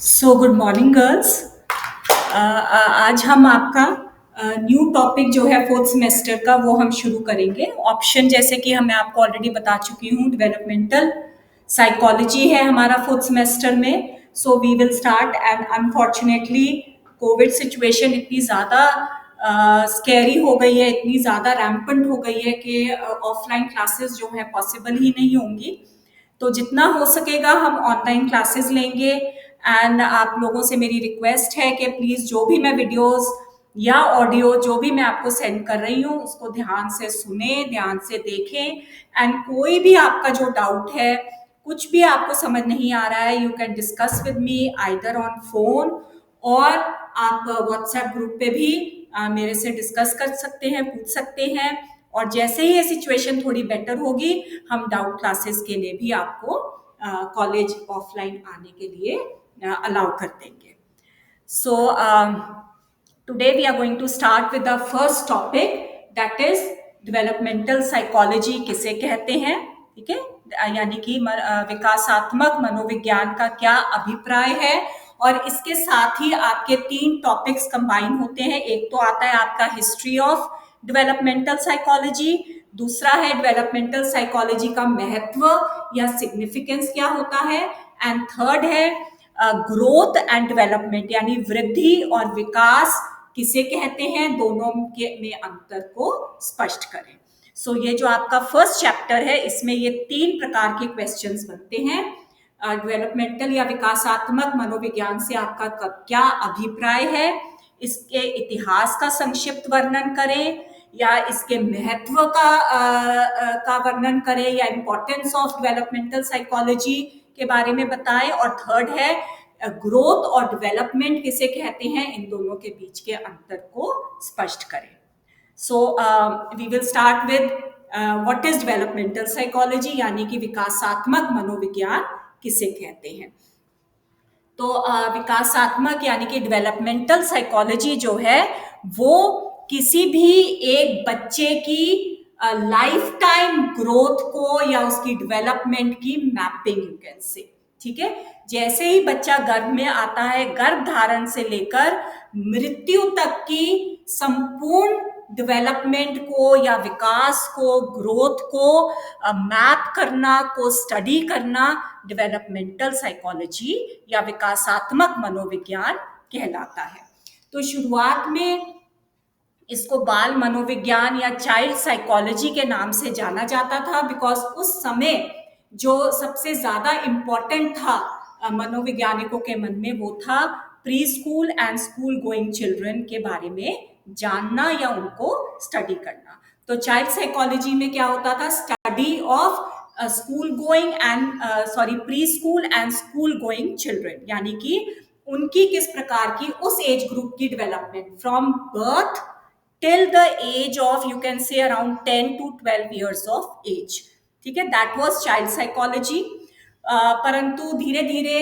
So good morning girls. आज हम आपका न्यू टॉपिक जो है फोर्थ सेमेस्टर का वो हम शुरू करेंगे। ऑप्शन जैसे कि मैं आपको ऑलरेडी बता चुकी हूँ, डेवलपमेंटल साइकोलॉजी है हमारा फोर्थ सेमेस्टर में। So we will start and unfortunately COVID situation इतनी ज़्यादा स्कैरी हो गई है, इतनी ज़्यादा रैम्पेंट हो गई है कि ऑफलाइन क्लासेस जो है पॉसिबल ही नहीं होंगी। तो जितना हो सकेगा हम ऑनलाइन क्लासेस लेंगे। एंड आप लोगों से मेरी रिक्वेस्ट है कि प्लीज़ जो भी मैं वीडियोस या ऑडियो जो भी मैं आपको सेंड कर रही हूँ उसको ध्यान से सुने, ध्यान से देखें। एंड कोई भी आपका जो डाउट है, कुछ भी आपको समझ नहीं आ रहा है, you can discuss with me either on phone और आप व्हाट्सएप ग्रुप पे भी मेरे से डिस्कस कर सकते हैं, पूछ सकते हैं। और जैसे ही ये सिचुएशन थोड़ी बेटर होगी हम डाउट क्लासेस के लिए भी आपको कॉलेज ऑफलाइन आने के लिए अलाउ कर देंगे। So today we are going to start with the first topic, that is developmental psychology किसे कहते हैं। ठीक है, यानी कि विकासात्मक मनोविज्ञान का क्या अभिप्राय है। और इसके साथ ही आपके 3 टॉपिक्स कंबाइन होते हैं। एक तो आता है आपका हिस्ट्री ऑफ डेवलपमेंटल साइकोलॉजी, दूसरा है डेवलपमेंटल साइकोलॉजी का महत्व या सिग्निफिकेंस क्या होता है, एंड थर्ड है ग्रोथ एंड डेवलपमेंट यानी वृद्धि और विकास किसे कहते हैं, दोनों के में अंतर को स्पष्ट करें। सो ये जो आपका फर्स्ट चैप्टर है इसमें ये 3 प्रकार के क्वेश्चंस बनते हैं। डेवलपमेंटल या विकासात्मक मनोविज्ञान से आपका क्या अभिप्राय है, इसके इतिहास का संक्षिप्त वर्णन करें या इसके महत्व का वर्णन करें या इम्पोर्टेंस ऑफ डेवलपमेंटल साइकोलॉजी के बारे में बताएं। और थर्ड है ग्रोथ और डेवलपमेंट किसे कहते हैं, इन दोनों के बीच के अंतर को स्पष्ट करें। So we will start with what is developmental psychology यानी कि विकासात्मक मनोविज्ञान किसे कहते हैं। तो विकासात्मक यानी कि डेवलपमेंटल साइकोलॉजी जो है वो किसी भी एक बच्चे की लाइफ टाइम ग्रोथ को या उसकी डेवलपमेंट की मैपिंग यू कैन से। ठीक है, जैसे ही बच्चा गर्भ में आता है, गर्भ धारण से लेकर मृत्यु तक की संपूर्ण डेवलपमेंट को या विकास को, ग्रोथ को मैप करना, को स्टडी करना डेवलपमेंटल साइकोलॉजी या विकासात्मक मनोविज्ञान कहलाता है। तो शुरुआत में इसको बाल मनोविज्ञान या चाइल्ड साइकोलॉजी के नाम से जाना जाता था, बिकॉज उस समय जो सबसे ज्यादा इम्पोर्टेंट था मनोवैज्ञानिकों के मन में वो था pre school and school going children के बारे में जानना या उनको स्टडी करना। तो चाइल्ड साइकोलॉजी में क्या होता था, study of school going and pre school and school going children, यानी कि उनकी किस प्रकार की उस एज ग्रुप की development from birth till the age of you can say around 10 to 12 years of age। ठीक है, that was child psychology। परंतु धीरे धीरे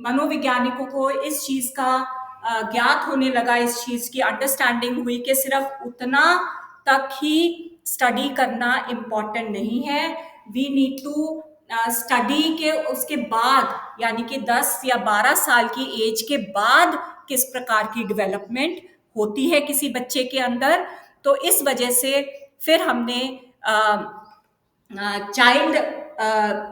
मनोवैज्ञानिकों को इस चीज का ज्ञात होने लगा, इस चीज की अंडरस्टैंडिंग हुई कि सिर्फ उतना तक ही स्टडी करना इम्पोर्टेंट नहीं है, वी नीड टू स्टडी के उसके बाद यानी कि 10 या 12 साल की एज के बाद किस प्रकार की डेवलपमेंट होती है किसी बच्चे के अंदर। तो इस वजह से फिर हमने चाइल्ड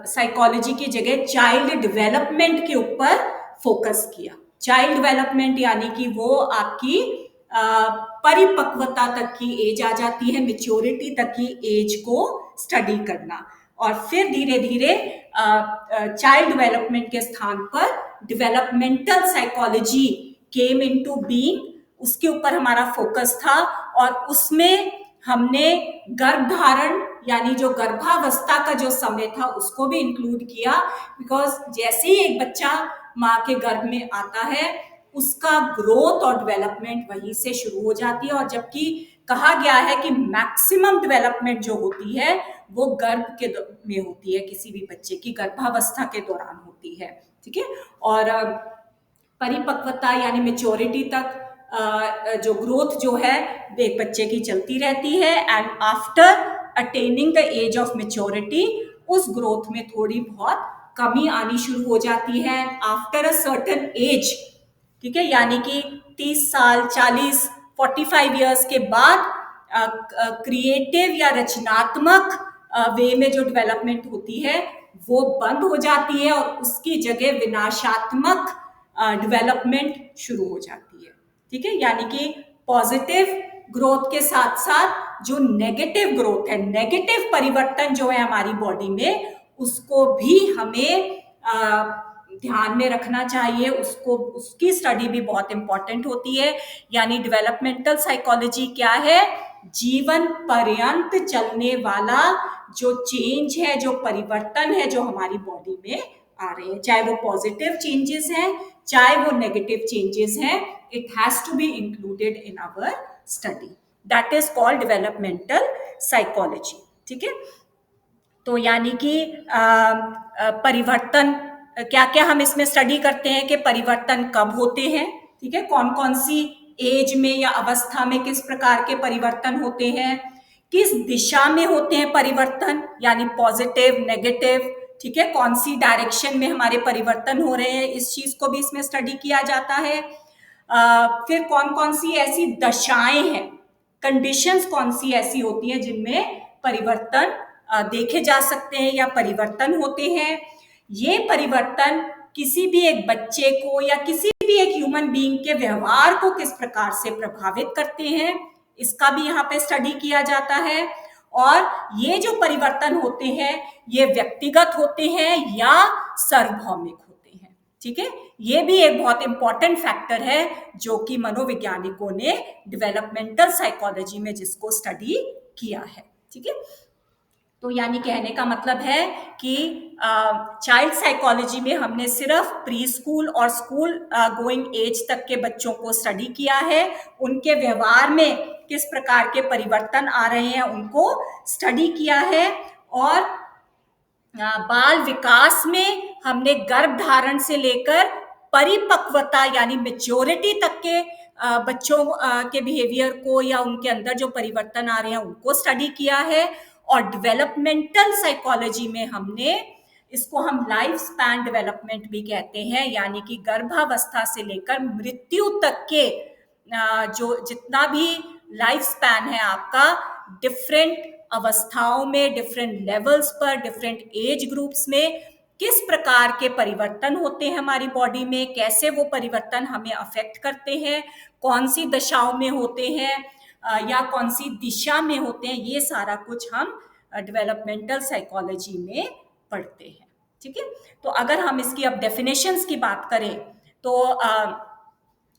साइकोलॉजी की जगह चाइल्ड डेवलपमेंट के ऊपर फोकस किया। चाइल्ड डेवलपमेंट यानी कि वो आपकी परिपक्वता तक की एज आ जाती है, मेच्योरिटी तक की एज को स्टडी करना। और फिर धीरे धीरे चाइल्ड डेवलपमेंट के स्थान पर developmental psychology came into being, उसके ऊपर हमारा फोकस था। और उसमें हमने गर्भधारण यानी जो गर्भावस्था का जो समय था उसको भी इंक्लूड किया, बिकॉज जैसे ही एक बच्चा माँ के गर्भ में आता है उसका ग्रोथ और डेवलपमेंट वहीं से शुरू हो जाती है। और जबकि कहा गया है कि मैक्सिमम डेवलपमेंट जो होती है वो गर्भ के में होती है, किसी भी बच्चे की गर्भावस्था के दौरान होती है। ठीक है, और परिपक्वता यानी मेच्योरिटी तक जो ग्रोथ जो है एक बच्चे की चलती रहती है। And after attaining the age of maturity उस ग्रोथ में थोड़ी बहुत कमी आनी शुरू हो जाती है आफ्टर अ सर्टन एज, ठीक है, यानी कि 30 साल, 40, 45 ईयर्स के बाद क्रिएटिव या रचनात्मक वे में जो डेवलपमेंट होती है वो बंद हो जाती है और उसकी जगह विनाशात्मक डेवलपमेंट शुरू हो जाती है, ठीक है। यानी कि पॉजिटिव ग्रोथ के साथ साथ जो नेगेटिव ग्रोथ है, नेगेटिव परिवर्तन जो है हमारी बॉडी में, उसको भी हमें ध्यान में रखना चाहिए, उसको, उसकी स्टडी भी बहुत इंपॉर्टेंट होती है। यानी डेवलपमेंटल साइकोलॉजी क्या है? जीवन पर्यंत चलने वाला जो चेंज है, जो परिवर्तन है, जो हमारी बॉडी में आ रहे हैं, चाहे वो पॉजिटिव चेंजेस हैं, चाहे वो नेगेटिव चेंजेस हैं, it has to be included in our study. That is called developmental psychology, ठीक है। तो यानी कि परिवर्तन क्या क्या हम इसमें स्टडी करते हैं कि परिवर्तन कब होते हैं, ठीक है, कौन कौन सी एज में या अवस्था में किस प्रकार के परिवर्तन होते हैं, किस दिशा में होते हैं परिवर्तन, यानी पॉजिटिव, नेगेटिव, ठीक है, कौन सी डायरेक्शन में हमारे परिवर्तन हो रहे हैं, इस चीज को भी इसमें स्टडी किया जाता है। फिर कौन कौन सी ऐसी दशाएं हैं, कंडीशंस कौन सी ऐसी होती हैं जिनमें परिवर्तन देखे जा सकते हैं या परिवर्तन होते हैं। ये परिवर्तन किसी भी एक बच्चे को या किसी भी एक ह्यूमन बीइंग के व्यवहार को किस प्रकार से प्रभावित करते हैं, इसका भी यहाँ पे स्टडी किया जाता है। और ये जो परिवर्तन होते हैं ये व्यक्तिगत होते हैं या सार्वभौमिक होते हैं, ठीक है। ये भी एक बहुत इंपॉर्टेंट फैक्टर है जो कि मनोवैज्ञानिकों ने डेवलपमेंटल साइकोलॉजी में जिसको स्टडी किया है, ठीक है। तो यानी कहने का मतलब है कि चाइल्ड साइकोलॉजी में हमने सिर्फ प्री स्कूल और स्कूल गोइंग एज तक के बच्चों को स्टडी किया है, उनके व्यवहार में किस प्रकार के परिवर्तन आ रहे हैं उनको स्टडी किया है। और बाल विकास में हमने गर्भधारण से लेकर परिपक्वता यानी मेच्योरिटी तक के बच्चों के बिहेवियर को या उनके अंदर जो परिवर्तन आ रहे हैं उनको स्टडी किया है। और डेवलपमेंटल साइकोलॉजी में हमने, इसको हम लाइफ स्पैन डेवलपमेंट भी कहते हैं, यानी कि गर्भावस्था से लेकर मृत्यु तक के जो जितना भी लाइफ स्पैन है आपका, डिफरेंट अवस्थाओं में, डिफरेंट लेवल्स पर, डिफरेंट एज ग्रुप्स में किस प्रकार के परिवर्तन होते हैं हमारी बॉडी में, कैसे वो परिवर्तन हमें अफेक्ट करते हैं, कौन सी दशाओं में होते हैं या कौन सी दिशा में होते हैं, ये सारा कुछ हम डेवलपमेंटल साइकोलॉजी में पढ़ते हैं, ठीक है। तो अगर हम इसकी अब डेफिनेशंस की बात करें तो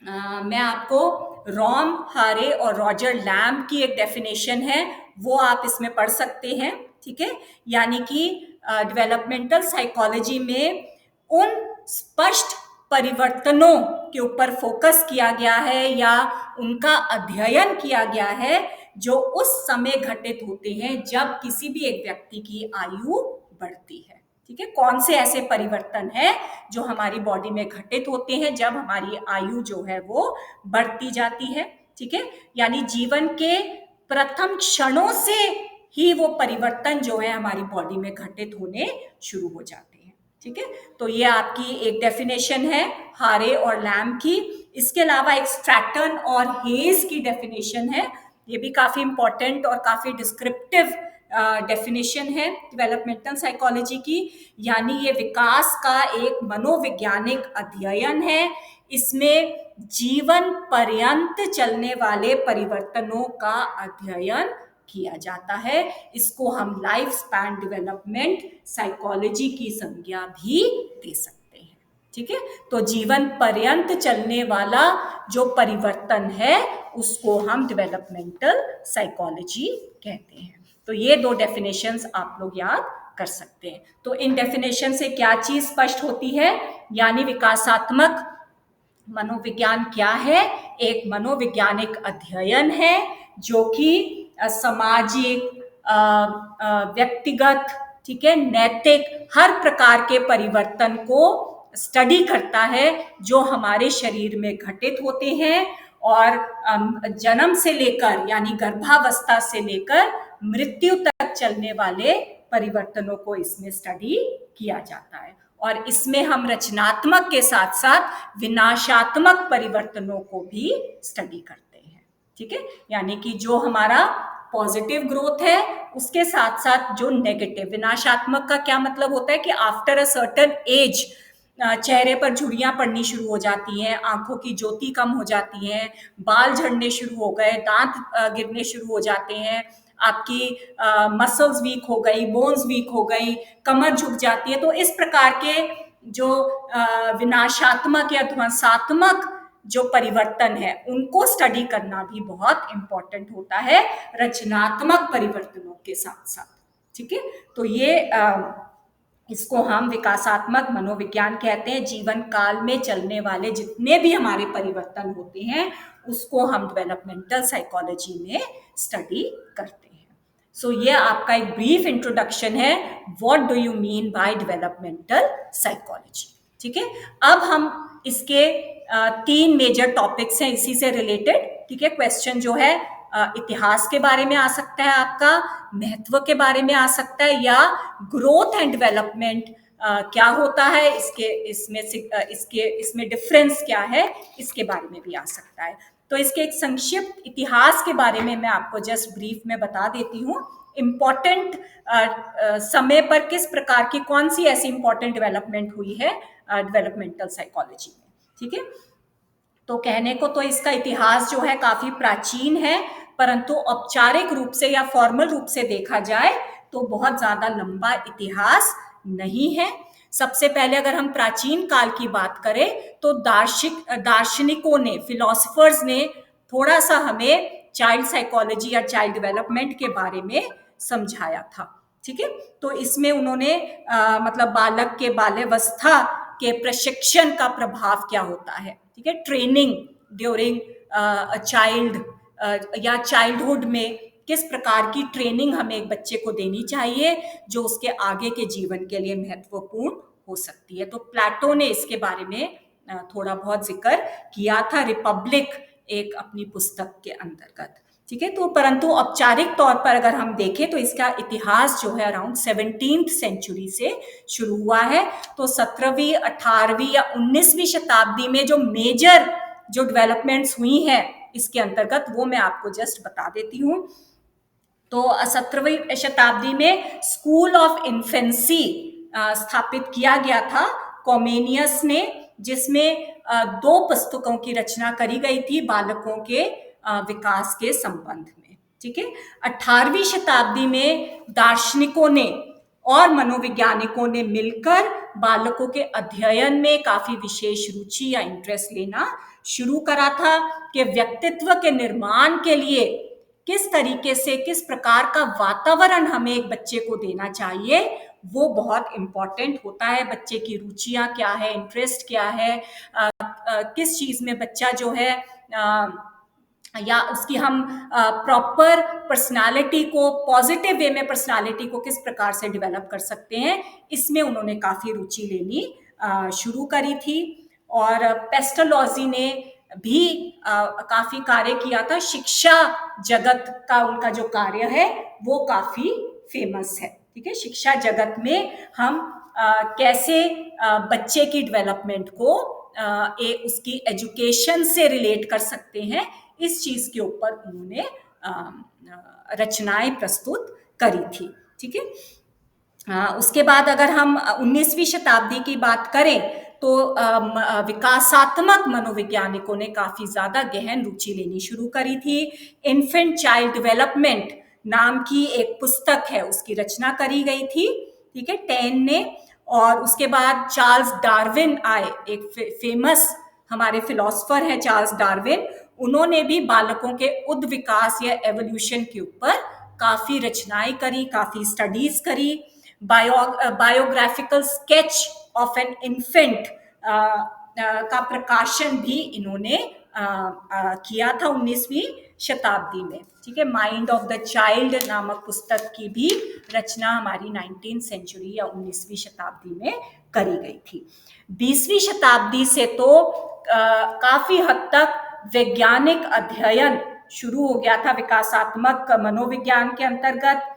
मैं आपको रॉम हारे और रॉजर लैम्ब की एक डेफिनेशन है वो आप इसमें पढ़ सकते हैं, ठीक है। यानी कि डेवलपमेंटल साइकोलॉजी में उन स्पष्ट परिवर्तनों के ऊपर फोकस किया गया है या उनका अध्ययन किया गया है जो उस समय घटित होते हैं जब किसी भी एक व्यक्ति की आयु बढ़ती है, ठीक है। कौन से ऐसे परिवर्तन है जो हमारी बॉडी में घटित होते हैं जब हमारी आयु जो है वो बढ़ती जाती है, ठीक है। यानी जीवन के प्रथम क्षणों से ही वो परिवर्तन जो है हमारी बॉडी में घटित होने शुरू हो जाते हैं, ठीक है। तो ये आपकी एक डेफिनेशन है हारे और लैम्ब की। इसके अलावा एक स्ट्रैटन और हेज की डेफिनेशन है, ये भी काफी इंपॉर्टेंट और काफी डिस्क्रिप्टिव डेफिनेशन है डेवलपमेंटल साइकोलॉजी की। यानी ये विकास का एक मनोवैज्ञानिक अध्ययन है, इसमें जीवन पर्यंत चलने वाले परिवर्तनों का अध्ययन किया जाता है। इसको हम लाइफ स्पैन डेवलपमेंट साइकोलॉजी की संज्ञा भी दे सकते हैं, ठीक है। तो जीवन पर्यंत चलने वाला जो परिवर्तन है उसको हम डेवलपमेंटल साइकोलॉजी कहते हैं। तो ये दो डेफिनेशंस आप लोग याद कर सकते हैं। तो इन डेफिनेशन से क्या चीज स्पष्ट होती है, यानी विकासात्मक मनोविज्ञान क्या है? एक मनोवैज्ञानिक अध्ययन है जो कि सामाजिक, व्यक्तिगत, ठीक है, नैतिक, हर प्रकार के परिवर्तन को स्टडी करता है जो हमारे शरीर में घटित होते हैं और जन्म से लेकर यानी गर्भावस्था से लेकर मृत्यु तक चलने वाले परिवर्तनों को इसमें स्टडी किया जाता है। और इसमें हम रचनात्मक के साथ साथ विनाशात्मक परिवर्तनों को भी स्टडी करते हैं। ठीक है, यानी कि जो हमारा पॉजिटिव ग्रोथ है उसके साथ साथ जो नेगेटिव, विनाशात्मक का क्या मतलब होता है कि आफ्टर अ सर्टेन एज चेहरे पर झुर्रियां पड़नी शुरू हो जाती हैं, आंखों की ज्योति कम हो जाती है, बाल झड़ने शुरू हो गए, दांत गिरने शुरू हो जाते हैं, आपकी मसल्स वीक हो गई, बोन्स वीक हो गई, कमर झुक जाती है। तो इस प्रकार के जो विनाशात्मक या ध्वंसात्मक जो परिवर्तन है उनको स्टडी करना भी बहुत इंपॉर्टेंट होता है रचनात्मक परिवर्तनों के साथ साथ। ठीक है, तो ये इसको हम विकासात्मक मनोविज्ञान कहते हैं। जीवन काल में चलने वाले जितने भी हमारे परिवर्तन होते हैं उसको हम डेवलपमेंटल साइकोलॉजी में स्टडी करते हैं। सो ये आपका एक ब्रीफ इंट्रोडक्शन है, what do you mean by developmental psychology. ठीक है, अब हम इसके 3 मेजर टॉपिक्स हैं इसी से रिलेटेड। ठीक है, क्वेश्चन जो है इतिहास के बारे में आ सकता है, आपका महत्व के बारे में आ सकता है, या ग्रोथ एंड डेवलपमेंट क्या होता है, इसमें डिफरेंस क्या है, इसके बारे में भी आ सकता है। तो इसके एक संक्षिप्त इतिहास के बारे में मैं आपको जस्ट ब्रीफ में बता देती हूँ। इम्पॉर्टेंट समय पर किस प्रकार की कौन सी ऐसी इंपॉर्टेंट डेवलपमेंट हुई है डेवलपमेंटल साइकोलॉजी में। ठीक है, तो कहने को तो इसका इतिहास जो है काफी प्राचीन है, परंतु औपचारिक रूप से या फॉर्मल रूप से देखा जाए तो बहुत ज्यादा लंबा इतिहास नहीं है। सबसे पहले अगर हम प्राचीन काल की बात करें तो दार्शनिकों ने, फिलोसफर्स ने थोड़ा सा हमें चाइल्ड साइकोलॉजी या चाइल्ड डेवलपमेंट के बारे में समझाया था। ठीक है, तो इसमें उन्होंने मतलब बालक के बाल्यावस्था के प्रशिक्षण का प्रभाव क्या होता है, ठीक है, ट्रेनिंग ड्यूरिंग चाइल्ड या चाइल्डहुड में किस प्रकार की ट्रेनिंग हमें एक बच्चे को देनी चाहिए जो उसके आगे के जीवन के लिए महत्वपूर्ण हो सकती है। तो प्लेटो ने इसके बारे में थोड़ा बहुत जिक्र किया था, रिपब्लिक एक अपनी पुस्तक के अंतर्गत। ठीक है, तो परंतु औपचारिक तौर पर अगर हम देखें तो इसका इतिहास जो है अराउंड 17th सेंचुरी से शुरू हुआ है। तो 17वीं, 18वीं या 19वीं शताब्दी में जो मेजर जो डेवलपमेंट्स हुई हैं इसके अंतर्गत वो मैं आपको जस्ट बता देती हूँ। तो 17वीं शताब्दी में स्कूल ऑफ इन्फेंसी स्थापित किया गया था कॉमेनियस ने, जिसमें 2 पुस्तकों की रचना करी गई थी बालकों के विकास के संबंध में। ठीक है, 18वीं शताब्दी में दार्शनिकों ने और मनोवैज्ञानिकों ने मिलकर बालकों के अध्ययन में काफी विशेष रुचि या इंटरेस्ट लेना शुरू करा था कि व्यक्तित्व के निर्माण के लिए किस तरीके से, किस प्रकार का वातावरण हमें एक बच्चे को देना चाहिए वो बहुत इंपॉर्टेंट होता है। बच्चे की रुचियां क्या है, इंटरेस्ट क्या है, किस चीज में बच्चा जो है या उसकी हम प्रॉपर पर्सनालिटी को, पॉजिटिव वे में पर्सनालिटी को किस प्रकार से डेवलप कर सकते हैं, इसमें उन्होंने काफी रुचि लेनी शुरू करी थी। और पेस्टोलॉजी ने भी काफी कार्य किया था। शिक्षा जगत का उनका जो कार्य है वो काफी फेमस है। ठीक है, शिक्षा जगत में हम कैसे बच्चे की डेवलपमेंट को उसकी एजुकेशन से रिलेट कर सकते हैं, इस चीज के ऊपर उन्होंने रचनाएं प्रस्तुत करी थी। ठीक है, उसके बाद अगर हम 19वीं शताब्दी की बात करें तो विकासात्मक मनोवैज्ञानिकों ने काफी ज्यादा गहन रुचि लेनी शुरू करी थी। इन्फेंट चाइल्ड डेवलपमेंट नाम की एक पुस्तक है, उसकी रचना करी गई थी। ठीक है, टेन ने। और उसके बाद चार्ल्स डार्विन आए, एक फेमस हमारे फिलोसफर है चार्ल्स डार्विन। उन्होंने भी बालकों के उद विकास या एवोल्यूशन के ऊपर काफी रचनाएं करी, काफी स्टडीज करी। Biographical sketch of an infant का प्रकाशन भी इन्होंने किया था 19वीं शताब्दी में। ठीक है, माइंड ऑफ द चाइल्ड नामक पुस्तक की भी रचना हमारी 19th सेंचुरी या 19वीं शताब्दी में करी गई थी। 20वीं शताब्दी से तो काफी हद तक वैज्ञानिक अध्ययन शुरू हो गया था विकासात्मक मनोविज्ञान के अंतर्गत।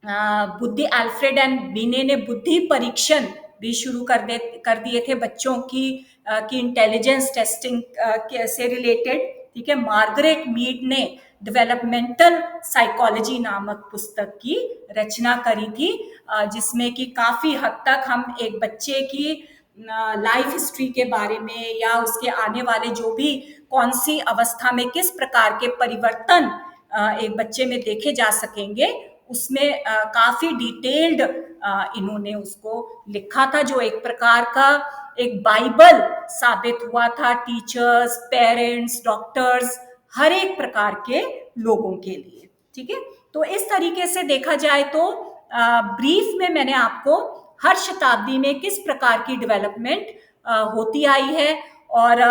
बुद्धि, अल्फ्रेड एंड बिने ने बुद्धि परीक्षण भी शुरू कर दिए थे बच्चों की इंटेलिजेंस टेस्टिंग से रिलेटेड। ठीक है, मार्गरेट मीड ने डेवलपमेंटल साइकोलॉजी नामक पुस्तक की रचना करी थी, जिसमें कि काफी हद तक हम एक बच्चे की लाइफ हिस्ट्री के बारे में या उसके आने वाले जो भी कौन सी अवस्था में किस प्रकार के परिवर्तन एक बच्चे में देखे जा सकेंगे, उसमें काफी डिटेल्ड इन्होंने उसको लिखा था, जो एक प्रकार का एक बाइबल साबित हुआ था टीचर्स, पेरेंट्स, डॉक्टर्स, हर एक प्रकार के लोगों के लिए। ठीक है, तो इस तरीके से देखा जाए तो ब्रीफ में मैंने आपको हर शताब्दी में किस प्रकार की डेवलपमेंट होती आई है, और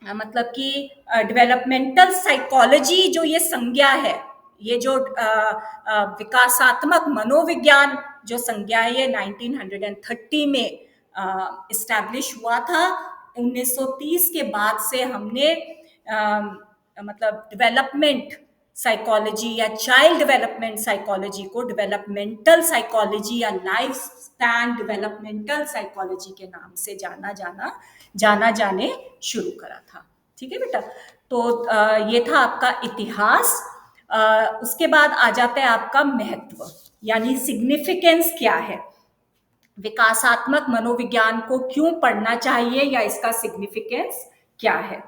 मतलब कि डेवलपमेंटल साइकोलॉजी जो ये संज्ञा है, ये जो विकासात्मक मनोविज्ञान जो संज्ञा है, ये 1930 में इस्टेब्लिश हुआ था। 1930 के बाद से हमने मतलब डेवलपमेंट साइकोलॉजी या चाइल्ड डेवलपमेंट साइकोलॉजी को डेवलपमेंटल साइकोलॉजी या लाइफ स्पैन डेवलपमेंटल साइकोलॉजी के नाम से जाना जाने शुरू करा था। ठीक है बेटा, तो ये था आपका इतिहास। उसके बाद आ जाता है आपका महत्व, यानी सिग्निफिकेंस क्या है, विकासात्मक मनोविज्ञान को क्यों पढ़ना चाहिए या इसका सिग्निफिकेंस क्या है।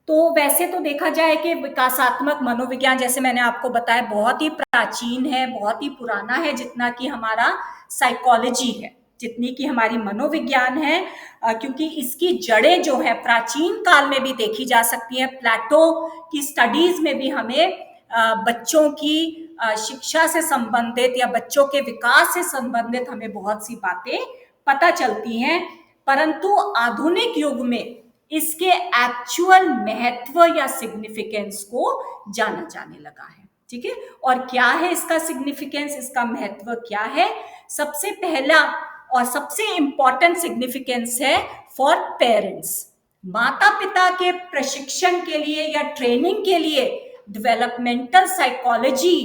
तो वैसे तो देखा जाए कि विकासात्मक मनोविज्ञान, जैसे मैंने आपको बताया, बहुत ही प्राचीन है, बहुत ही पुराना है, जितना कि हमारा साइकोलॉजी है, जितनी कि हमारी मनोविज्ञान है, क्योंकि इसकी जड़ें जो है प्राचीन काल में भी देखी जा सकती है। प्लेटो की स्टडीज में भी हमें बच्चों की शिक्षा से संबंधित या बच्चों के विकास से संबंधित हमें बहुत सी बातें पता चलती हैं, परंतु आधुनिक युग में इसके एक्चुअल महत्व या सिग्निफिकेंस को जाना जाने लगा है। ठीक है, और क्या है इसका सिग्निफिकेंस, इसका महत्व क्या है? सबसे पहला और सबसे इंपॉर्टेंट सिग्निफिकेंस है फॉर पेरेंट्स। माता पिता के प्रशिक्षण के लिए या ट्रेनिंग के लिए डेवलपमेंटल साइकोलॉजी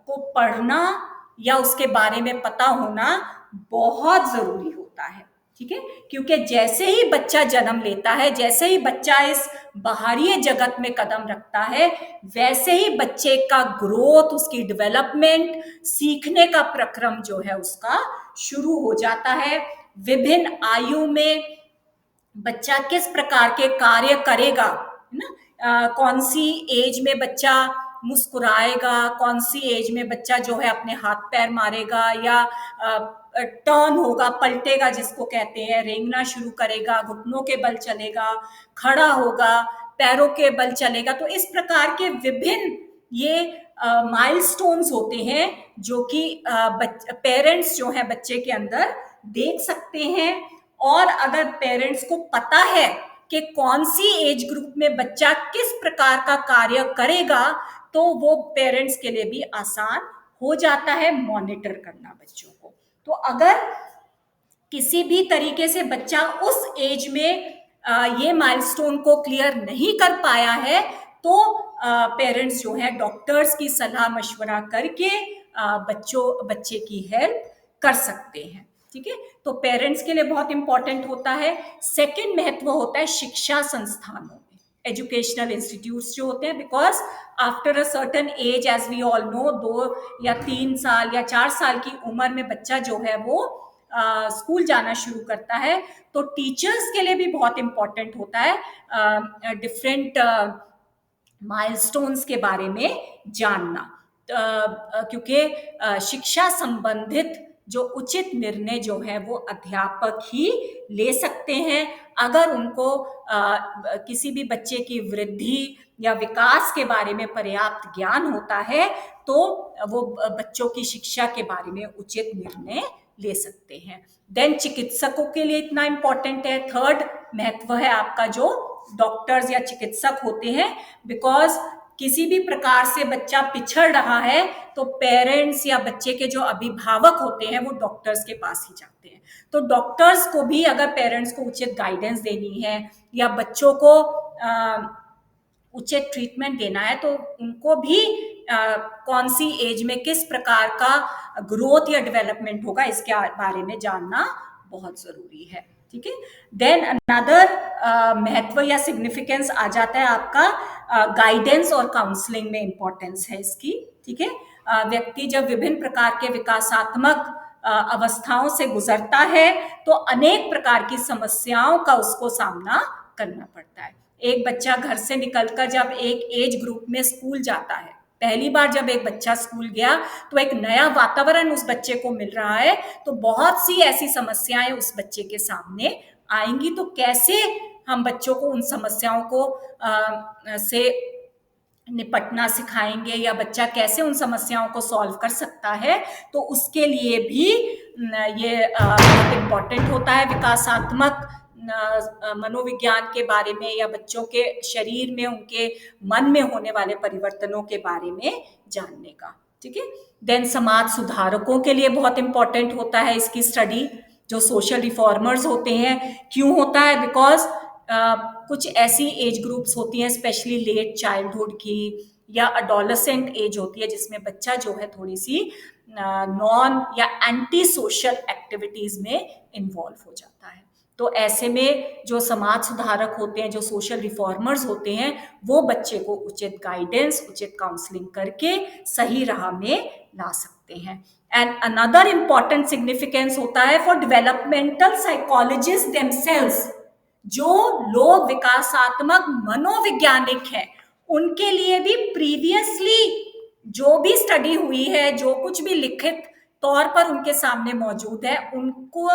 को पढ़ना या उसके बारे में पता होना बहुत जरूरी होता है। ठीक है, क्योंकि जैसे ही बच्चा जन्म लेता है, जैसे ही बच्चा इस बाहरी जगत में कदम रखता है, वैसे ही बच्चे का ग्रोथ, उसकी डेवलपमेंट, सीखने का प्रक्रम जो है उसका शुरू हो जाता है। विभिन्न आयु में बच्चा किस प्रकार के कार्य करेगा, है ना, कौन सी एज में बच्चा मुस्कुराएगा, कौन सी एज में बच्चा जो है अपने हाथ पैर मारेगा या टर्न होगा, पलटेगा जिसको कहते हैं, रेंगना शुरू करेगा, घुटनों के बल चलेगा, खड़ा होगा, पैरों के बल चलेगा। तो इस प्रकार के विभिन्न ये माइलस्टोन्स होते हैं जो कि पेरेंट्स जो है बच्चे के अंदर देख सकते हैं। और अगर पेरेंट्स को पता है कि कौन सी एज ग्रुप में बच्चा किस प्रकार का कार्य करेगा, तो वो पेरेंट्स के लिए भी आसान हो जाता है मॉनिटर करना बच्चों को। तो अगर किसी भी तरीके से बच्चा उस एज में ये माइलस्टोन को क्लियर नहीं कर पाया है, तो पेरेंट्स जो है डॉक्टर्स की सलाह मशवरा करके बच्चे की हेल्प कर सकते हैं। ठीक है, तो पेरेंट्स के लिए बहुत इंपॉर्टेंट होता है। सेकंड महत्व होता है शिक्षा संस्थानों में, एजुकेशनल इंस्टीट्यूट्स जो होते हैं, because after a certain age, as we all know, 2 या 3 साल या 4 साल की उम्र में बच्चा जो है वो स्कूल जाना शुरू करता है। तो टीचर्स के लिए भी बहुत इंपॉर्टेंट होता है डिफरेंट माइलस्टोन्स के बारे में जानना, क्योंकि शिक्षा संबंधित जो उचित निर्णय जो है वो अध्यापक ही ले सकते हैं। अगर उनको किसी भी बच्चे की वृद्धि या विकास के बारे में पर्याप्त ज्ञान होता है, तो वो बच्चों की शिक्षा के बारे में उचित निर्णय ले सकते हैं। देन चिकित्सकों के लिए इतना इंपॉर्टेंट है। थर्ड महत्व है आपका जो डॉक्टर्स या चिकित्सक होते हैं, बिकॉज किसी भी प्रकार से बच्चा पिछड़ रहा है तो पेरेंट्स या बच्चे के जो अभिभावक होते हैं वो डॉक्टर्स के पास ही जाते हैं। तो डॉक्टर्स को भी अगर पेरेंट्स को उचित गाइडेंस देनी है या बच्चों को उचित ट्रीटमेंट देना है, तो उनको भी कौन सी एज में किस प्रकार का ग्रोथ या डेवलपमेंट होगा इसके बारे में जानना बहुत जरूरी है। ठीक है, देन अनदर महत्व या सिग्निफिकेंस आ जाता है आपका गाइडेंस और काउंसलिंग में इंपॉर्टेंस है इसकी। ठीक है, व्यक्ति जब विभिन्न प्रकार के विकासात्मक अवस्थाओं से गुजरता है तो अनेक प्रकार की समस्याओं का उसको सामना करना पड़ता है। एक बच्चा घर से निकलकर जब एक एज ग्रुप में स्कूल जाता है, पहली बार जब एक बच्चा स्कूल गया तो एक नया वातावरण उस बच्चे को मिल रहा है, तो बहुत सी ऐसी समस्याएं उस बच्चे के सामने आएंगी। तो कैसे हम बच्चों को उन समस्याओं को से निपटना सिखाएंगे या बच्चा कैसे उन समस्याओं को सॉल्व कर सकता है, तो उसके लिए भी ये बहुत इम्पोर्टेंट होता है विकासात्मक मनोविज्ञान के बारे में या बच्चों के शरीर में उनके मन में होने वाले परिवर्तनों के बारे में जानने का। ठीक है, देन समाज सुधारकों के लिए बहुत इंपॉर्टेंट होता है इसकी स्टडी। जो सोशल रिफॉर्मर्स होते हैं, क्यों होता है? बिकॉज कुछ ऐसी एज ग्रुप्स होती हैं, स्पेशली लेट चाइल्डहुड की या अडोलेसेंट एज होती है, जिसमें बच्चा जो है थोड़ी सी नॉन या एंटी सोशल एक्टिविटीज में इन्वॉल्व हो जाता है। तो ऐसे में जो समाज सुधारक होते हैं, जो सोशल रिफॉर्मर्स होते हैं, वो बच्चे को उचित गाइडेंस, उचित काउंसलिंग करके सही राह में ला सकते हैं। एंड अनदर इंपॉर्टेंट सिग्निफिकेंस होता है फॉर डेवलपमेंटल साइकोलॉजिस्ट देमसेल्व्स। जो लोग विकासात्मक मनोवैज्ञानिक हैं, उनके लिए भी प्रीवियसली जो भी स्टडी हुई है, जो कुछ भी लिखित तौर पर उनके सामने मौजूद है, उनको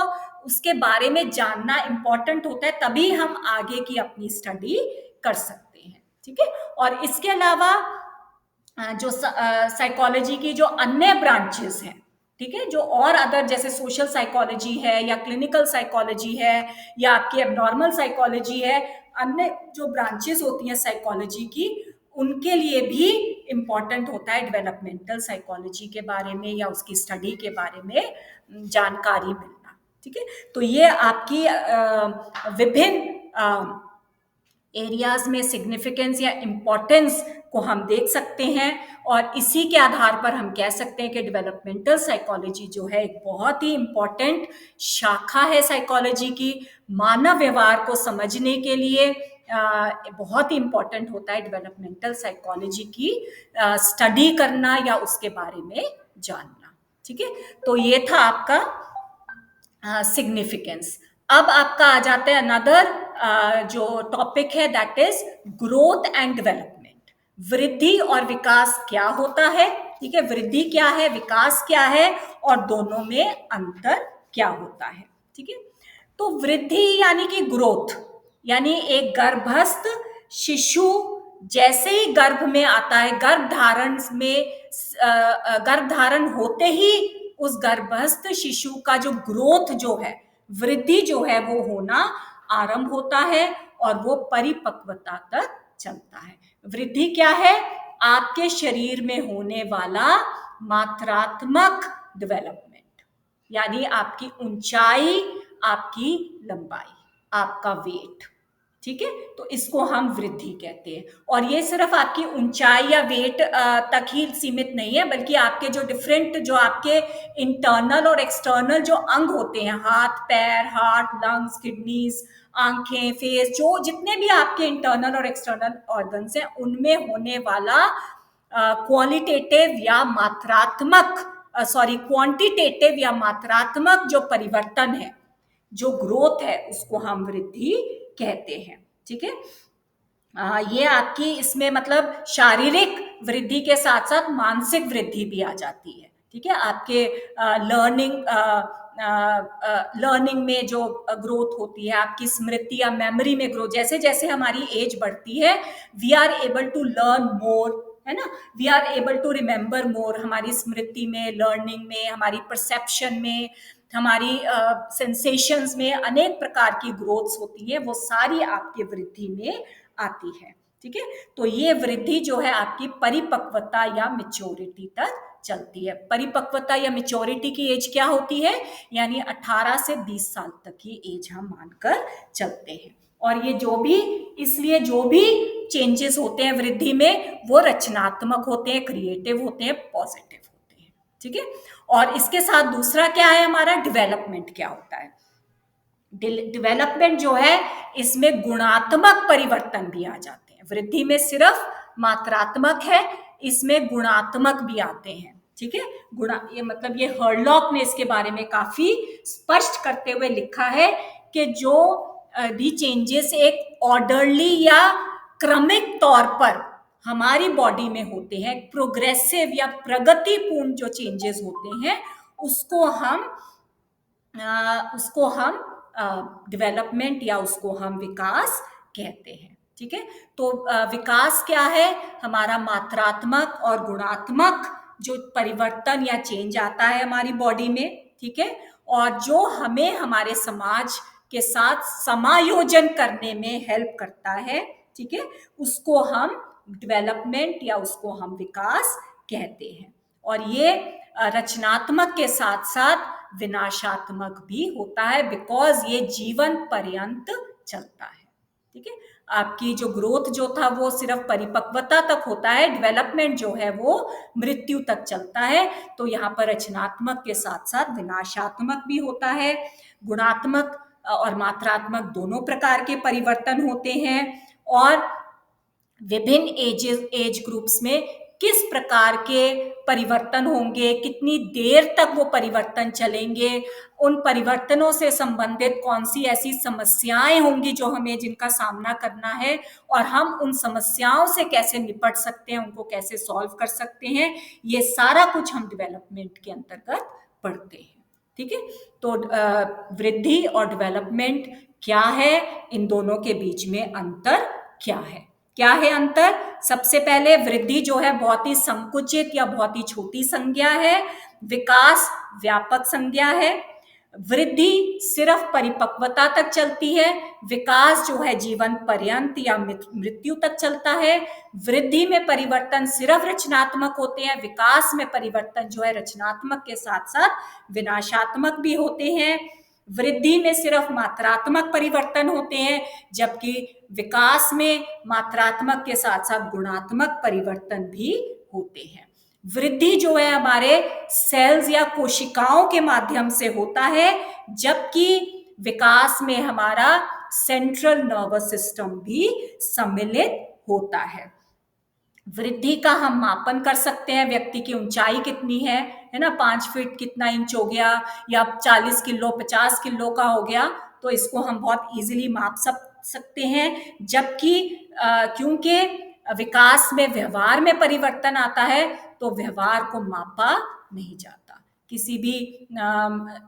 उसके बारे में जानना इंपॉर्टेंट होता है, तभी हम आगे की अपनी स्टडी कर सकते हैं। ठीक है, और इसके अलावा जो साइकोलॉजी की जो अन्य ब्रांचेस हैं, ठीक है, जो और अदर जैसे सोशल साइकोलॉजी है या क्लिनिकल साइकोलॉजी है या आपकी एबनॉर्मल साइकोलॉजी है, अन्य जो ब्रांचेस होती हैं साइकोलॉजी की, उनके लिए भी इम्पॉर्टेंट होता है डेवलपमेंटल साइकोलॉजी के बारे में या उसकी स्टडी के बारे में जानकारी मिलना। ठीक है, तो ये आपकी विभिन्न एरियाज में सिग्निफिकेंस या इम्पोर्टेंस को हम देख सकते हैं, और इसी के आधार पर हम कह सकते हैं कि डेवलपमेंटल साइकोलॉजी जो है एक बहुत ही इम्पोर्टेंट शाखा है साइकोलॉजी की। मानव व्यवहार को समझने के लिए बहुत ही इम्पोर्टेंट होता है डेवलपमेंटल साइकोलॉजी की स्टडी करना या उसके बारे में जानना। ठीक है, तो ये था आपका सिग्निफिकेंस। अब आपका आ जाता है अनदर जो टॉपिक है, that is growth and development. वृद्धि और विकास क्या होता है? ठीक है, वृद्धि क्या है, विकास क्या है, और दोनों में अंतर क्या होता है? ठीक है, तो वृद्धि यानी कि ग्रोथ, यानी एक गर्भस्थ शिशु जैसे ही गर्भ में आता है, गर्भधारण होते ही उस गर्भस्थ शिशु का जो ग्रोथ जो है, वृद्धि जो है, वो होना आरंभ होता है और वो परिपक्वता तक चलता है। वृद्धि क्या है? आपके शरीर में होने वाला मात्रात्मक डेवलपमेंट, यानी आपकी ऊंचाई, आपकी लंबाई, आपका वेट। ठीक है, तो इसको हम वृद्धि कहते हैं। और ये सिर्फ आपकी ऊंचाई या वेट तक ही सीमित नहीं है, बल्कि आपके जो डिफरेंट, जो आपके इंटरनल और एक्सटर्नल जो अंग होते हैं, हाथ पैर, हार्ट, लंग्स, किडनीज, आंखें, फेस, जो जितने भी आपके इंटरनल और एक्सटर्नल ऑर्गन्स हैं, उनमें होने वाला क्वालिटेटिव या मात्रात्मक क्वांटिटेटिव या मात्रात्मक जो परिवर्तन है, जो ग्रोथ है, उसको हम वृद्धि कहते हैं। ठीक है, ये आपकी इसमें मतलब शारीरिक वृद्धि के साथ साथ मानसिक वृद्धि भी आ जाती है। ठीक है, आपके लर्निंग में जो ग्रोथ होती है, आपकी स्मृति या मेमोरी में ग्रोथ, जैसे जैसे हमारी एज बढ़ती है, we are able to learn more, है ना, we are able to remember more. हमारी स्मृति में, लर्निंग में, हमारी परसेप्शन में, हमारी सेंसेशंस में अनेक प्रकार की ग्रोथ्स होती है, वो सारी आपकी वृद्धि में आती है। ठीक है, तो ये वृद्धि जो है आपकी परिपक्वता या मेच्योरिटी तक चलती है। परिपक्वता या मेच्योरिटी की एज क्या होती है? यानी 18 से 20 साल तक की एज हम मानकर चलते हैं। और ये जो भी, इसलिए जो भी चेंजेस होते हैं वृद्धि में, वो रचनात्मक होते हैं, क्रिएटिव होते हैं, पॉजिटिव होते हैं। ठीक है, और इसके साथ दूसरा क्या है हमारा, डेवलपमेंट क्या होता है? डेवलपमेंट जो है इसमें गुणात्मक परिवर्तन भी आ जाते हैं। वृद्धि में सिर्फ मात्रात्मक है, इसमें गुणात्मक भी आते हैं। ठीक है, गुणा ये मतलब ये हर्लॉक ने इसके बारे में काफी स्पष्ट करते हुए लिखा है कि जो भी चेंजेस एक ऑर्डरली या क्रमिक तौर पर हमारी बॉडी में होते हैं, प्रोग्रेसिव या प्रगतिपूर्ण जो चेंजेस होते हैं, उसको हम डेवलपमेंट या उसको हम विकास कहते हैं। ठीक है, तो विकास क्या है? हमारा मात्रात्मक और गुणात्मक जो परिवर्तन या चेंज आता है हमारी बॉडी में। ठीक है, और जो हमें हमारे समाज के साथ समायोजन करने में हेल्प करता है। ठीक है, उसको हम डेवलपमेंट या उसको हम विकास कहते हैं। और ये रचनात्मक के साथ साथ विनाशात्मक भी होता है, बिकॉज ये जीवन पर्यंत चलता है। ठीक है, आपकी जो ग्रोथ जो था वो सिर्फ परिपक्वता तक होता है, डेवलपमेंट जो है वो मृत्यु तक चलता है। तो यहाँ पर रचनात्मक के साथ साथ विनाशात्मक भी होता है। गुणात्मक और मात्रात्मक दोनों प्रकार के परिवर्तन होते हैं, और विभिन्न एज ग्रुप्स में किस प्रकार के परिवर्तन होंगे, कितनी देर तक वो परिवर्तन चलेंगे, उन परिवर्तनों से संबंधित कौन सी ऐसी समस्याएं होंगी जो हमें जिनका सामना करना है, और हम उन समस्याओं से कैसे निपट सकते हैं, उनको कैसे सॉल्व कर सकते हैं, ये सारा कुछ हम डेवलपमेंट के अंतर्गत पढ़ते हैं। ठीक है, तो वृद्धि और डेवलपमेंट क्या है, इन दोनों के बीच में अंतर क्या है? क्या है अंतर? सबसे पहले वृद्धि जो है बहुत ही संकुचित या बहुत ही छोटी संज्ञा है, विकास व्यापक संज्ञा है। वृद्धि सिर्फ परिपक्वता तक चलती है, विकास जो है जीवन पर्यंत या मृत्यु तक चलता है। वृद्धि में परिवर्तन सिर्फ रचनात्मक होते हैं, विकास में परिवर्तन जो है रचनात्मक के साथ साथ विनाशात्मक भी होते हैं। वृद्धि में सिर्फ मात्रात्मक परिवर्तन होते हैं, जबकि विकास में मात्रात्मक के साथ साथ गुणात्मक परिवर्तन भी होते हैं। वृद्धि जो है हमारे सेल्स या कोशिकाओं के माध्यम से होता है, जबकि विकास में हमारा सेंट्रल नर्वस सिस्टम भी सम्मिलित होता है। वृद्धि का हम मापन कर सकते हैं, व्यक्ति की ऊंचाई कितनी है ना, 5 फीट कितना इंच हो गया, या 40 किलो 50 किलो का हो गया, तो इसको हम बहुत इजीली माप सकते हैं। जबकि क्योंकि विकास में व्यवहार में परिवर्तन आता है, तो व्यवहार को मापा नहीं जाता। किसी भी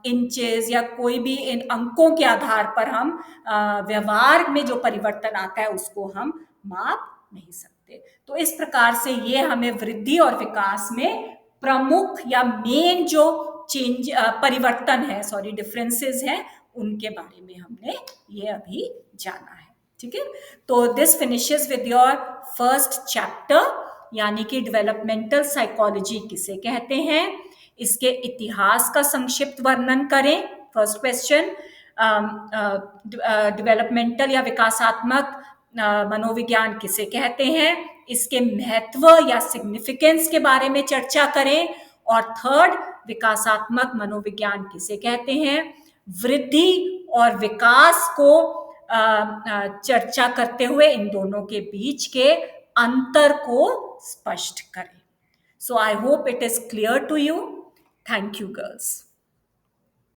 इंचेस या कोई भी इन अंकों के आधार पर हम व्यवहार में जो परिवर्तन आता है उसको हम माप नहीं सकते। तो इस प्रकार से ये हमें वृद्धि और विकास में प्रमुख या मेन जो चेंज परिवर्तन है, डिफरेंसेस हैं, उनके बारे में हमने ये अभी जाना है। ठीक है, तो this finishes with your first chapter, यानी कि डेवलपमेंटल साइकोलॉजी किसे कहते हैं, इसके इतिहास का संक्षिप्त वर्णन करें। फर्स्ट क्वेश्चन, डेवलपमेंटल या विकासात्मक मनोविज्ञान किसे कहते हैं, इसके महत्व या सिग्निफिकेंस के बारे में चर्चा करें। और थर्ड, विकासात्मक मनोविज्ञान किसे कहते हैं, वृद्धि और विकास को चर्चा करते हुए इन दोनों के बीच के अंतर को स्पष्ट करें। So I hope it is clear to you. Thank you, girls.